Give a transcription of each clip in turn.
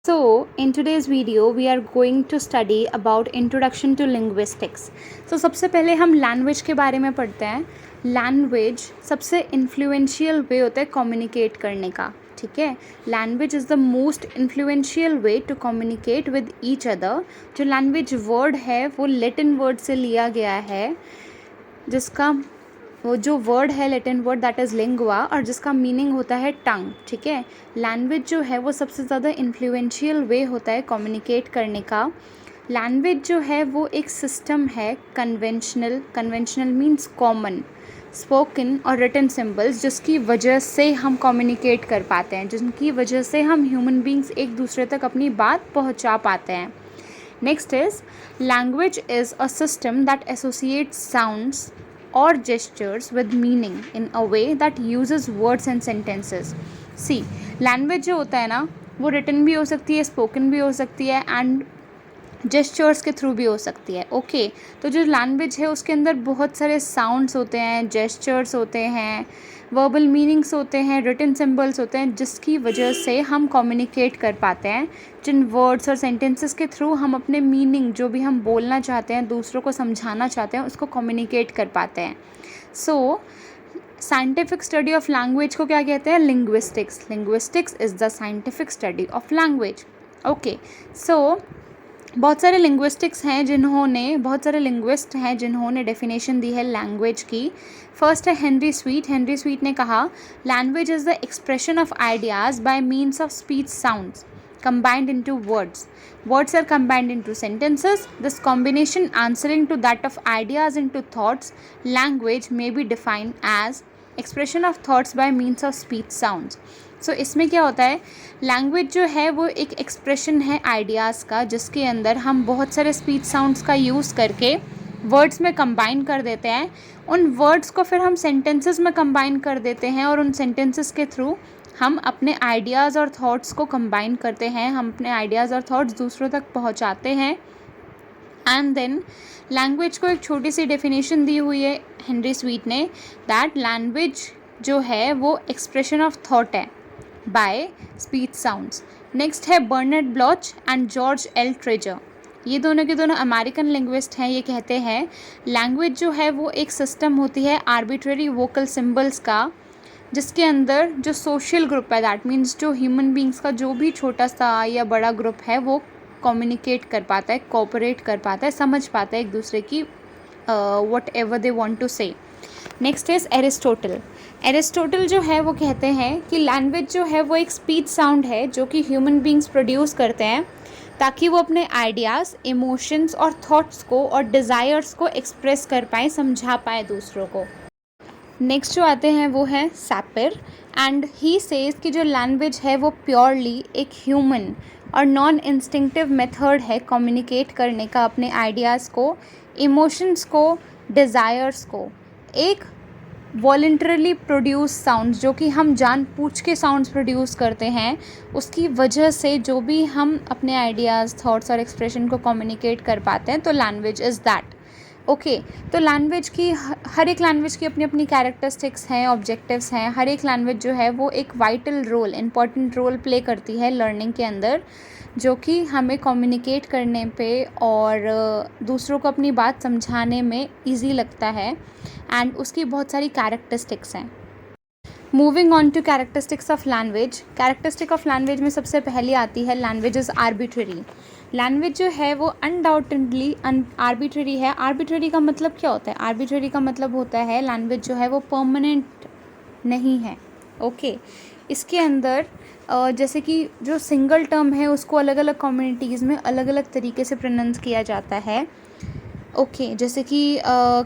So, in today's video, we are going to study about introduction to linguistics. So, सबसे पहले हम language के बारे में पढ़ते हैं. लैंग्वेज सबसे इन्फ्लुएंशियल वे होता है कम्युनिकेट करने का. ठीक है. Language is the most influential way to communicate with each other. जो लैंग्वेज वर्ड है वो लैटिन वर्ड से लिया गया है, जिसका वो जो वर्ड है Latin word that is lingua, और जिसका मीनिंग होता है टंग. ठीक है. लैंग्वेज जो है वो सबसे ज़्यादा इन्फ्लुएंशियल वे होता है कम्युनिकेट करने का. लैंग्वेज जो है वो एक सिस्टम है कन्वेंशनल मीन्स कॉमन, स्पोकन और रिटन सिंबल्स, जिसकी वजह से हम कम्युनिकेट कर पाते हैं, जिनकी वजह से हम ह्यूमन बींग्स एक दूसरे तक अपनी बात पहुंचा पाते हैं. Next is language is a system that associates sounds or gestures with meaning in a way that uses words and sentences. See, language जो होता है ना वो written भी हो सकती है, spoken भी हो सकती है एंड जेस्चर्स के थ्रू भी हो सकती है. ओके. तो जो लैंग्वेज है उसके अंदर बहुत सारे साउंड्स होते हैं, जेस्चर्स होते हैं, वर्बल मीनिंग्स होते हैं, रिटन सिंबल्स होते हैं, जिसकी वजह से हम कम्युनिकेट कर पाते हैं. जिन वर्ड्स और सेंटेंसेस के थ्रू हम अपने मीनिंग जो भी हम बोलना चाहते हैं, दूसरों को समझाना चाहते हैं, उसको कम्युनिकेट कर पाते हैं. So scientific study of language को क्या कहते हैं? Linguistics. Linguistics is the scientific study of language. Okay. So बहुत सारे लिंग्विस्ट हैं जिन्होंने डेफिनेशन दी है लैंग्वेज की. फर्स्ट है हेनरी स्वीट. हेनरी स्वीट ने कहा language is the expression of ideas bye means of speech sounds combined into words. Words are combined into sentences. This combination answering to that of ideas into thoughts. Language may be defined as expression of thoughts by means of speech sounds. सो इसमें क्या होता है, language जो है वो एक expression है ideas का, जिसके अंदर हम बहुत सारे स्पीच साउंड्स का यूज़ करके वर्ड्स में कंबाइन कर देते हैं. उन वर्ड्स को फिर हम सेंटेंसेस में कंबाइन कर देते हैं और उन सेंटेंसेस के थ्रू हम अपने आइडियाज़ और थॉट्स को कंबाइन करते हैं. हम अपने आइडियाज़ और थॉट्स दूसरों तक पहुंचाते हैं. एंड देन लैंग्वेज को एक छोटी सी डेफिनेशन दी हुई है हेनरी स्वीट ने, दैट लैंग्वेज जो है वो एक्सप्रेशन ऑफ थॉट है बाय स्पीच साउंड्स. नेक्स्ट है Bernard Bloch and George L Trager. ये दोनों के दोनों अमेरिकन लिंग्विस्ट हैं. ये कहते हैं लैंग्वेज जो है वो एक सिस्टम होती है आर्बिट्रेरी वोकल सिंबल्स का, जिसके अंदर जो सोशल ग्रुप है, दैट मीन्स जो ह्यूमन बींग्स का जो भी छोटा सा या बड़ा ग्रुप है वो कम्युनिकेट कर पाता है, कोऑपरेट कर पाता है, समझ पाता है एक दूसरे की whatever they want to say. Next is Aristotle. Aristotle जो है वो कहते हैं कि लैंग्वेज जो है वो एक स्पीच साउंड है जो कि ह्यूमन बींग्स प्रोड्यूस करते हैं ताकि वो अपने आइडियाज़, इमोशंस और थॉट्स को और डिज़ायर्स को एक्सप्रेस कर पाए, समझा पाए दूसरों को. नेक्स्ट जो आते हैं वो है सैपर एंड ही सेज कि जो लैंग्वेज है वो प्योरली एक ह्यूमन और नॉन इंस्टिंक्टिव मेथड है कम्युनिकेट करने का अपने आइडियाज़ को, इमोशंस को, डिज़ायर्स को. एक वॉलंटरली प्रोड्यूस साउंड्स जो कि हम जानबूझ के साउंड्स प्रोड्यूस करते हैं, उसकी वजह से जो भी हम अपने आइडियाज़, थॉट्स और एक्सप्रेशन को कम्युनिकेट कर पाते हैं, तो लैंग्वेज इज़ दैट. ओके. तो लैंग्वेज की हर एक लैंग्वेज की अपनी अपनी कैरेक्टरिस्टिक्स हैं, ऑब्जेक्टिव्स हैं. हर एक लैंग्वेज जो है वो एक vital role, important role play करती है लर्निंग के अंदर, जो कि हमें कम्युनिकेट करने पे और दूसरों को अपनी बात समझाने में इजी लगता है. एंड उसकी बहुत सारी कैरेक्टरिस्टिक्स हैं. Moving on to characteristics of language. Characteristic of language में सबसे पहली आती है लैंग्वेज इज़ आर्बिट्रेरी. लैंग्वेज जो है वो अनडाउटेडली आर्बिट्रेरी है. आर्बिट्रेरी का मतलब क्या होता है? आर्बिट्रेरी का मतलब होता है लैंग्वेज जो है वो परमानेंट नहीं है. ओके. इसके अंदर जैसे कि जो सिंगल टर्म है उसको अलग अलग कम्युनिटीज़ में अलग अलग तरीके से प्रोनाउंस किया जाता है. ओके. जैसे कि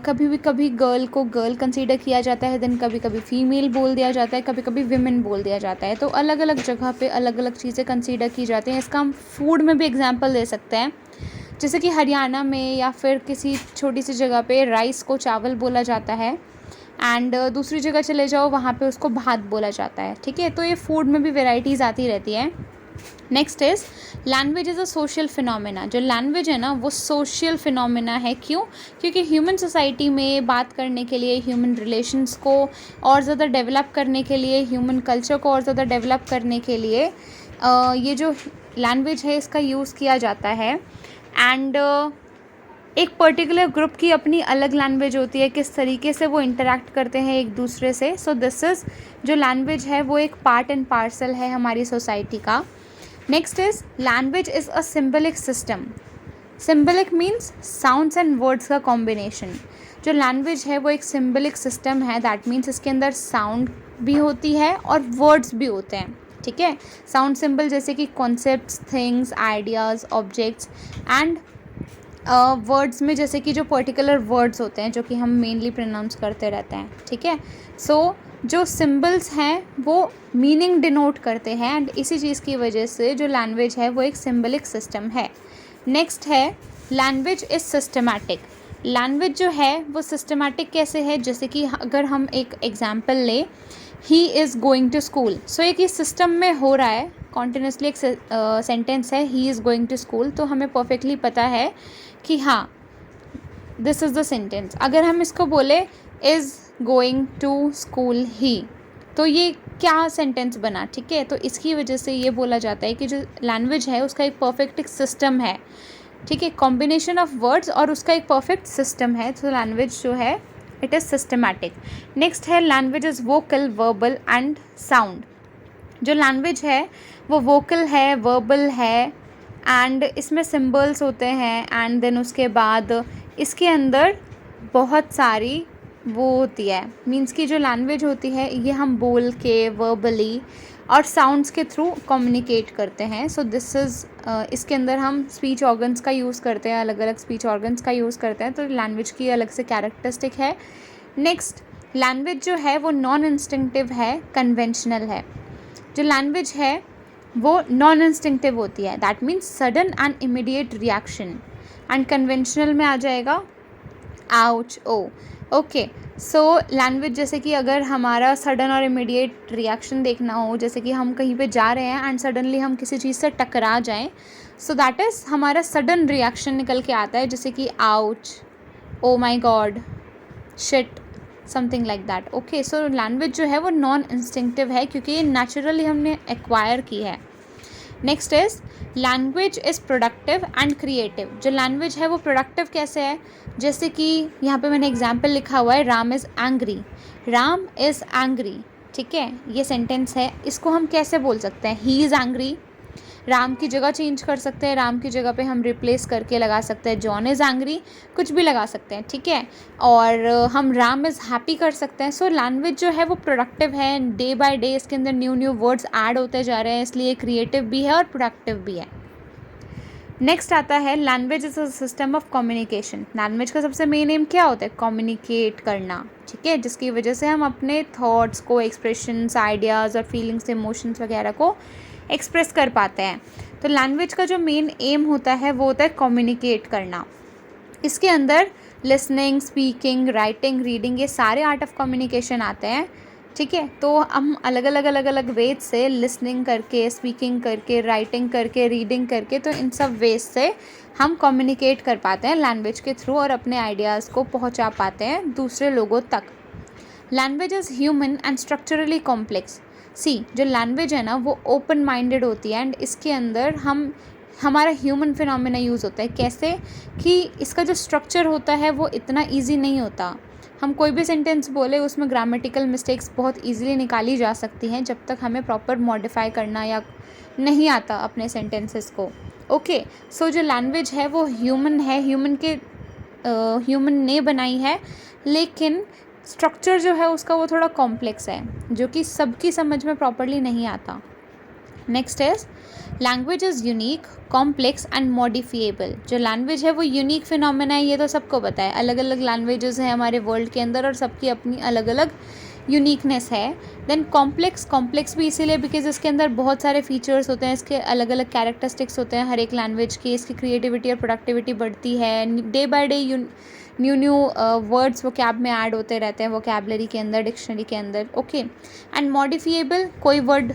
कभी गर्ल को गर्ल कंसीडर किया जाता है, देन कभी कभी फीमेल बोल दिया जाता है, कभी कभी विमेन बोल दिया जाता है. तो अलग अलग जगह पे अलग अलग चीज़ें कंसीडर की जाती हैं. इसका हम फूड में भी एग्जांपल दे सकते हैं, जैसे कि हरियाणा में या फिर किसी छोटी सी जगह पे राइस को चावल बोला जाता है एंड दूसरी जगह चले जाओ वहाँ पे उसको भात बोला जाता है. ठीक है. तो ये फूड में भी वेराइटीज़ आती रहती हैं. Next is language is a social phenomena. जो लैंग्वेज है ना वो सोशल फिनोमेना है. क्यों? क्योंकि ह्यूमन सोसाइटी में बात करने के लिए, ह्यूमन रिलेशंस को और ज़्यादा डेवलप करने के लिए, ह्यूमन कल्चर को और ज़्यादा डेवलप करने के लिए ये जो लैंग्वेज है इसका यूज़ किया जाता है। एंड एक पर्टिकुलर ग्रुप की अपनी अलग लैंग्वेज होती है, किस तरीके से वो इंटरेक्ट करते हैं एक दूसरे से। सो दिस इज़ जो लैंग्वेज है वो एक पार्ट एंड पार्सल है हमारी सोसाइटी का। Next is language is a symbolic system. Symbolic means sounds and words का कॉम्बिनेशन। जो लैंग्वेज है वो एक सिम्बलिक सिस्टम है, दैट मीन्स इसके अंदर साउंड भी होती है और वर्ड्स भी होते हैं, ठीक है। साउंड सिंबल जैसे कि concepts, things, ideas, objects, and words में जैसे कि जो पर्टिकुलर वर्ड्स होते हैं जो कि हम मेनली प्रोनाउंस करते रहते हैं, ठीक है। सो जो सिंबल्स हैं वो मीनिंग डिनोट करते हैं, एंड इसी चीज़ की वजह से जो लैंग्वेज है वो एक सिम्बलिक सिस्टम है। नेक्स्ट है लैंग्वेज इज़ सिस्टमैटिक। लैंग्वेज जो है वो सिस्टमैटिक कैसे है, जैसे कि अगर हम एक एग्जांपल लें, he is going to school. So एक ही सिस्टम में हो रहा है, कॉन्टिन्यूसली एक सेंटेंस है he is going to school, तो हमें परफेक्टली पता है कि हाँ दिस इज़ द सेंटेंस। अगर हम इसको बोले इज़ गोइंग टू स्कूल ही, तो ये क्या सेंटेंस बना, ठीक है। तो इसकी वजह से ये बोला जाता है कि जो लैंग्वेज है उसका एक परफेक्ट सिस्टम है, ठीक है, कॉम्बिनेशन ऑफ वर्ड्स और उसका एक परफेक्ट सिस्टम है। तो लैंग्वेज जो है इट इज़ सिस्टमैटिक। नेक्स्ट है language is vocal, verbal and sound. जो लैंग्वेज है वो वोकल है, वर्बल है, एंड इसमें सिम्बल्स होते हैं, एंड देन उसके बाद इसके अंदर बहुत सारी वो होती है, मीन्स की जो लैंग्वेज होती है ये हम बोल के, वर्बली और साउंड्स के थ्रू कम्युनिकेट करते हैं। सो दिस इज़ इसके अंदर हम स्पीच ऑर्गन्स का यूज़ करते हैं, अलग अलग स्पीच ऑर्गन्स का यूज़ करते हैं, तो लैंग्वेज की अलग से कैरेक्टरिस्टिक है। नेक्स्ट लैंग्वेज जो है वो नॉन इंस्टिंक्टिव है, कन्वेंशनल है। जो लैंग्वेज है वो नॉन इंस्टिंक्टिव होती है, that means sudden and immediate reaction, and conventional में आ जाएगा आउच, ओ, ओके। सो लैंग्वेज जैसे कि अगर हमारा सडन और इमीडिएट रिएक्शन देखना हो, जैसे कि हम कहीं पे जा रहे हैं एंड सडनली हम किसी चीज़ से टकरा जाएं, सो दैट इज़ हमारा सडन रिएक्शन निकल के आता है, जैसे कि ouch, oh my god, shit, something like that, okay. So language जो है वो नॉन इंस्टिंक्टिव है क्योंकि ये नेचुरली हमने एक्वायर की है। Next is language is productive and creative. जो लैंग्वेज है वो प्रोडक्टिव कैसे है, जैसे कि यहाँ पे मैंने एग्जाम्पल लिखा हुआ है, Ram is angry, Ram is angry, ठीक है, ये सेंटेंस है। इसको हम कैसे बोल सकते हैं, ही इज़ एंग्री, राम की जगह चेंज कर सकते हैं, राम की जगह पे हम रिप्लेस करके लगा सकते हैं जॉन इज़ एंग्री, कुछ भी लगा सकते हैं, ठीक है। और हम राम इज़ हैप्पी कर सकते हैं। सो लैंग्वेज जो है वो प्रोडक्टिव है, डे बाय डे इसके अंदर न्यू न्यू वर्ड्स ऐड होते जा रहे हैं, इसलिए क्रिएटिव भी है और प्रोडक्टिव भी है। नेक्स्ट आता है language is a system of communication. Language का सबसे मेन एम क्या होता है, कम्युनिकेट करना, ठीक है, जिसकी वजह से हम अपने थॉट्स को, एक्सप्रेशंस, आइडियाज़ और फीलिंग्स, इमोशंस वगैरह को एक्सप्रेस कर पाते हैं। तो लैंग्वेज का जो मेन एम होता है वो होता है कम्युनिकेट करना। इसके अंदर लिसनिंग, स्पीकिंग, राइटिंग, रीडिंग, ये सारे आर्ट ऑफ कम्युनिकेशन आते हैं, ठीक है। तो हम अलग अलग वेज से लिसनिंग करके, स्पीकिंग करके, राइटिंग करके, रीडिंग करके, तो इन सब वेज से हम कम्युनिकेट कर पाते हैं लैंग्वेज के थ्रू और अपने आइडियाज़ को पहुंचा पाते हैं दूसरे लोगों तक। Language is human and structurally complex. जो लैंग्वेज है ना वो ओपन माइंडेड होती है, एंड इसके अंदर हमारा ह्यूमन फिनोमेना यूज़ होता है। कैसे कि इसका जो स्ट्रक्चर होता है वो इतना ईजी नहीं होता। हम कोई भी सेंटेंस बोले उसमें ग्रामेटिकल मिस्टेक्स बहुत ईजिली निकाली जा सकती हैं जब तक हमें प्रॉपर मॉडिफाई करना या नहीं आता अपने सेंटेंसेस को, ओके। सो जो लैंग्वेज है वो ह्यूमन है, ह्यूमन ने बनाई है, लेकिन स्ट्रक्चर जो है उसका वो थोड़ा कॉम्प्लेक्स है जो कि सबकी समझ में प्रॉपरली नहीं आता। Next is language is unique, complex and modifiable. जो लैंग्वेज है वो यूनिक फिनोमेना है, ये तो सबको पता है। अलग अलग लैंग्वेजेस हैं हमारे वर्ल्ड के अंदर और सबकी अपनी अलग अलग यूनिकनेस है। देन कॉम्प्लेक्स भी इसीलिए बिकॉज इसके अंदर बहुत सारे फीचर्स होते हैं, इसके अलग अलग कैरेक्टरिस्टिक्स होते हैं हर एक लैंग्वेज की, इसकी क्रिएटिविटी और प्रोडक्टिविटी बढ़ती है। Day by day new words वो कैब में ऐड होते रहते हैं, वोकैबलरी के अंदर, डिक्शनरी के अंदर, ओके। एंड मॉडिफिएबल, कोई वर्ड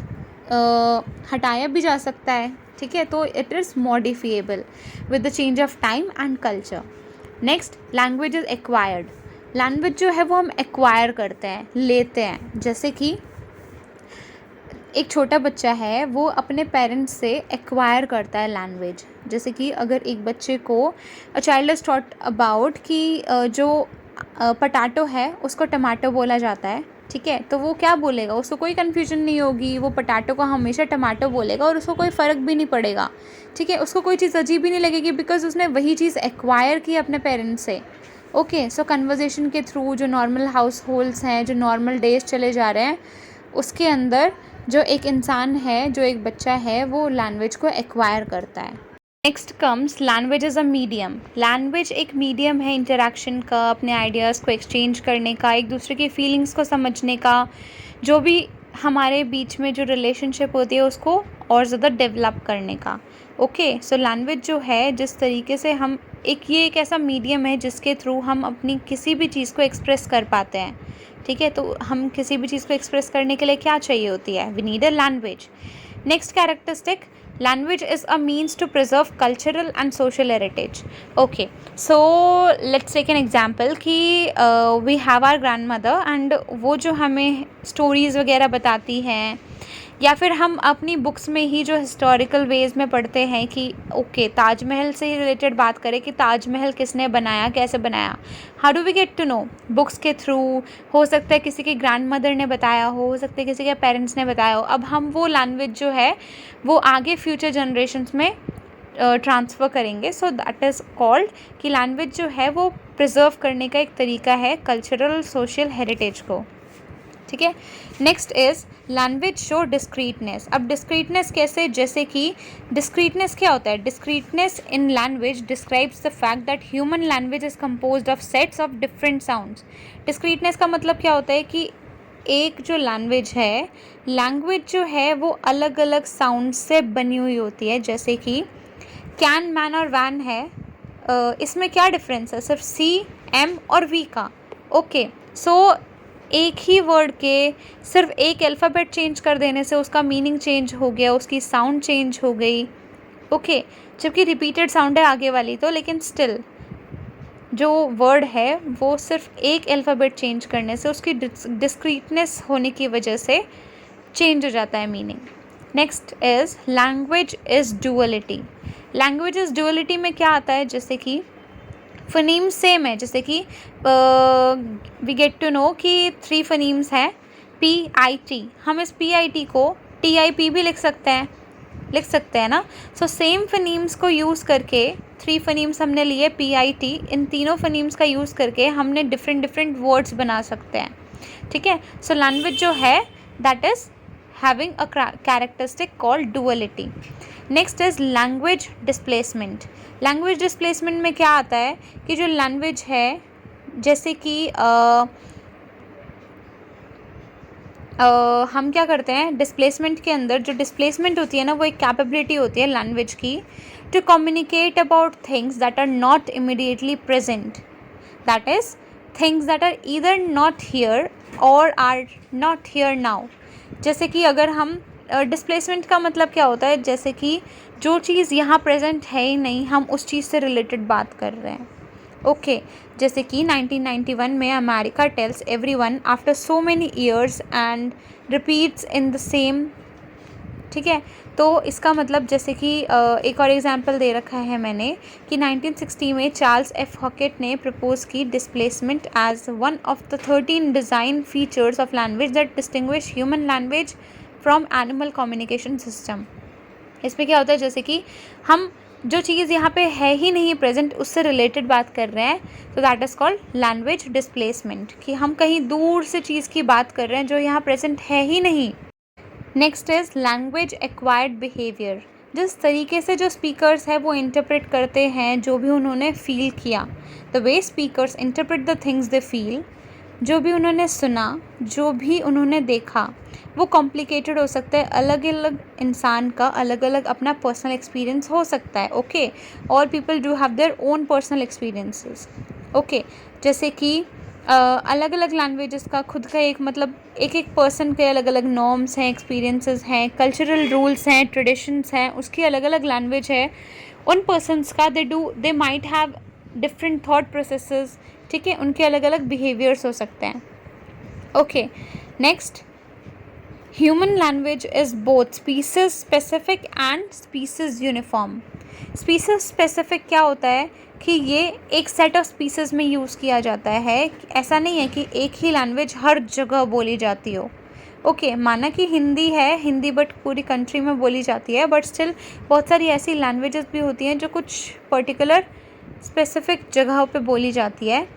हटाया भी जा सकता है, ठीक है, तो it is modifiable with the change of time and culture. Next language is acquired. Language जो है वो हम एक्वायर करते हैं, लेते हैं। जैसे कि एक छोटा बच्चा है वो अपने पेरेंट्स से एक्वायर करता है लैंग्वेज। जैसे कि अगर एक बच्चे को a child is taught about कि जो पटाटो है उसको टमाटो बोला जाता है, ठीक है, तो वो क्या बोलेगा, उसको कोई कन्फ्यूजन नहीं होगी, वो पटाटो को हमेशा टमाटो बोलेगा और उसको कोई फ़र्क भी नहीं पड़ेगा, ठीक है, उसको कोई चीज़ अजीब ही नहीं लगेगी बिकॉज उसने वही चीज़ एक्वायर की अपने पेरेंट्स से। ओके, सो कन्वर्जेशन के थ्रू जो नॉर्मल हाउस होल्ड्स हैं, जो नॉर्मल डेज चले जा रहे हैं, उसके अंदर जो एक इंसान है, जो एक बच्चा है, वो लैंग्वेज को एक्वायर करता है। Next comes language as a medium. Language एक मीडियम है इंटरेक्शन का, अपने आइडियाज़ को एक्सचेंज करने का, एक दूसरे की फीलिंग्स को समझने का, जो भी हमारे बीच में जो रिलेशनशिप होती है उसको और ज़्यादा डेवलप करने का। ओके, सो लैंग्वेज जो है, जिस तरीके से हम ये एक ऐसा मीडियम है जिसके थ्रू हम अपनी किसी भी चीज़ को एक्सप्रेस कर पाते हैं, ठीक है, तो हम किसी भी चीज़ को एक्सप्रेस करने के लिए क्या चाहिए होती है, we need a language. Next characteristic, language is a means to preserve cultural and social heritage. Okay, so let's take an example कि we have our grandmother and वो जो हमें stories वगैरह बताती हैं, या फिर हम अपनी बुक्स में ही जो हिस्टोरिकल वेज में पढ़ते हैं कि ओके, ताजमहल से ही रिलेटेड बात करें कि ताजमहल किसने बनाया, कैसे बनाया, how do we get to know, books के थ्रू, हो सकता है किसी की ग्रैंड मदर ने बताया हो सकता है किसी के पेरेंट्स ने बताया हो। अब हम वो लैंग्वेज जो है वो आगे फ्यूचर जनरेशन्स में ट्रांसफ़र करेंगे। सो दैट इज़ कॉल्ड कि लैंग्वेज जो है वो प्रिजर्व करने का एक तरीका है कल्चरल सोशल हेरिटेज को, ठीक है। Next is language show discreteness. अब डिस्क्रीटनेस कैसे, जैसे कि डिस्क्रीटनेस क्या होता है, discreteness in language describes the fact that human language is composed of sets of different sounds. Discreteness का मतलब क्या होता है कि एक जो लैंग्वेज है, लैंग्वेज जो है वो अलग अलग साउंड से बनी हुई होती है। जैसे कि कैन, मैन और वैन है, इसमें क्या डिफरेंस है, सिर्फ सी, एम और वी का। ओके, सो एक ही वर्ड के सिर्फ एक अल्फ़ाबेट चेंज कर देने से उसका मीनिंग चेंज हो गया, उसकी साउंड चेंज हो गई। ओके, जबकि रिपीटेड साउंड है आगे वाली तो, लेकिन स्टिल जो वर्ड है वो सिर्फ एक अल्फ़ाबेट चेंज करने से उसकी डिस्क्रीटनेस होने की वजह से चेंज हो जाता है meaning. Next is language is duality. Language is duality में क्या आता है, जैसे कि फ़नीम सेम है, जैसे कि वी गेट टू नो कि 3 फ़नीम्स हैं, PIT, हम इस PIT को TIP भी लिख सकते हैं ना। सो सेम फ़नीम्स को यूज़ करके 3 फ़नीम्स हमने लिए PIT, इन तीनों फ़नीम्स का यूज़ करके हमने डिफरेंट वर्ड्स बना सकते हैं, ठीक है। सो लैंग्वेज जो है that is having a characteristic called duality. Next is language displacement. Language displacement में क्या आता है कि जो लैंग्वेज है, जैसे कि हम क्या करते हैं डिस्प्लेसमेंट के अंदर, जो डिस्प्लेसमेंट होती है ना, वो एक कैपेबिलिटी होती है लैंग्वेज की to communicate about things that are not immediately present, that is things that are either not here or are not here now. जैसे कि अगर हम डिस्प्लेसमेंट का मतलब क्या होता है, जैसे कि जो चीज़ यहाँ प्रेजेंट है ही नहीं, हम उस चीज़ से रिलेटेड बात कर रहे हैं। ओके, जैसे कि 1991 में America tells everyone after so many years and repeats in the same, ठीक है। तो इसका मतलब जैसे कि एक और एग्जांपल दे रखा है मैंने कि 1960 में चार्ल्स एफ हॉकेट ने प्रपोज की displacement as one of the 13 design features of language that distinguish human language from animal communication system. इसमें क्या होता है, जैसे कि हम जो चीज़ यहाँ पे है ही नहीं प्रेजेंट, उससे रिलेटेड बात कर रहे हैं, तो that is called language displacement, कि हम कहीं दूर से चीज़ की बात कर रहे हैं जो यहाँ प्रेजेंट है ही नहीं। Next is language acquired behaviour. जिस तरीके से जो स्पीकर्स हैं वो इंटरप्रेट करते हैं जो भी उन्होंने फील किया, the way speakers interpret the things they feel, जो भी उन्होंने सुना, जो भी उन्होंने देखा, वो कॉम्प्लिकेटेड हो सकता है। अलग अलग इंसान का अलग अलग अपना पर्सनल एक्सपीरियंस हो सकता है। Okay, all people do have their own personal experiences. Okay, जैसे कि अलग अलग लैंग्वेजेस का खुद का एक मतलब एक एक पर्सन के अलग अलग नॉर्म्स हैं, एक्सपीरियंसेस हैं, कल्चरल रूल्स हैं, ट्रेडिशंस हैं, उसकी अलग अलग लैंग्वेज है। उन पर्सनस का they might have different thought processes, ठीक है, उनके अलग अलग बिहेवियर्स हो सकते हैं। Okay, next human language is both species specific and species uniform. Species specific क्या होता है कि ये एक सेट ऑफ स्पीसीज में यूज़ किया जाता है। ऐसा नहीं है कि एक ही लैंग्वेज हर जगह बोली जाती हो। ओके, माना कि हिंदी है, हिंदी बट पूरी कंट्री में बोली जाती है, बट स्टिल बहुत सारी ऐसी लैंग्वेजेस भी होती हैं जो कुछ पर्टिकुलर स्पेसिफिक जगहों पे बोली जाती है,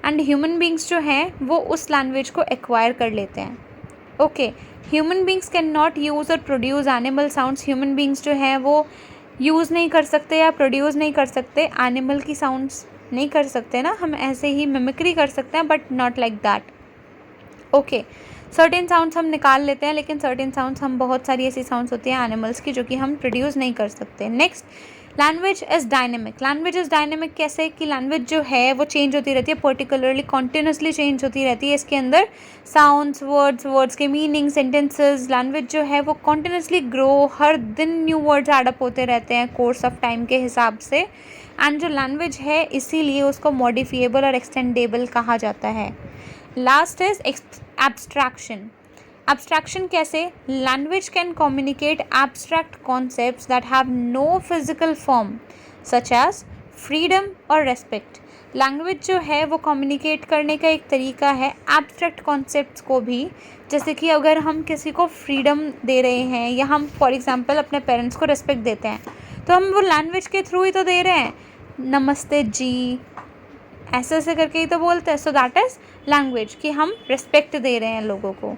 एंड ह्यूमन बींग्स जो हैं वो उस लैंग्वेज को एक्वायर कर लेते हैं। Okay, human beings can not use और produce animal sounds. Human beings जो हैं वो यूज़ नहीं कर सकते या प्रोड्यूस नहीं कर सकते एनिमल की साउंड्स, नहीं कर सकते ना। हम ऐसे ही मिमिक्री कर सकते हैं but not like that. Okay, certain sounds हम निकाल लेते हैं, लेकिन सर्टेन साउंड्स हम बहुत सारी ऐसी साउंड्स होती हैं एनिमल्स की जो कि हम प्रोड्यूस नहीं कर सकते। Next, language is dynamic. Language is dynamic कैसे कि लैंग्वेज जो है वो चेंज होती रहती है, पर्टिकुलरली कॉन्टिन्यूसली चेंज होती रहती है। इसके अंदर साउंड्स, वर्ड्स के मीनिंग, सेंटेंसेस, लैंग्वेज जो है वो कॉन्टिन्यूसली ग्रो, हर दिन न्यू वर्ड्स एडअप होते रहते हैं कोर्स ऑफ टाइम के हिसाब से। एंड जो लैंग्वेज है इसीलिए उसको मॉडिफिएबल और एक्सटेंडेबल कहा जाता है। Last is abstraction. एब्स्ट्रैक्शन कैसे? Language can communicate abstract concepts that have no physical form such as freedom और रेस्पेक्ट। लैंग्वेज जो है वो कम्युनिकेट करने का एक तरीका है एब्स्ट्रैक्ट कॉन्सेप्ट्स को भी, जैसे कि अगर हम किसी को फ्रीडम दे रहे हैं या हम फॉर एग्जांपल अपने पेरेंट्स को रेस्पेक्ट देते हैं, तो हम वो लैंग्वेज के थ्रू ही तो दे रहे हैं। नमस्ते जी, ऐसे ऐसे करके ही तो बोलते हैं। सो दैट इज़ लैंग्वेज, कि हम रिस्पेक्ट दे रहे हैं लोगों को।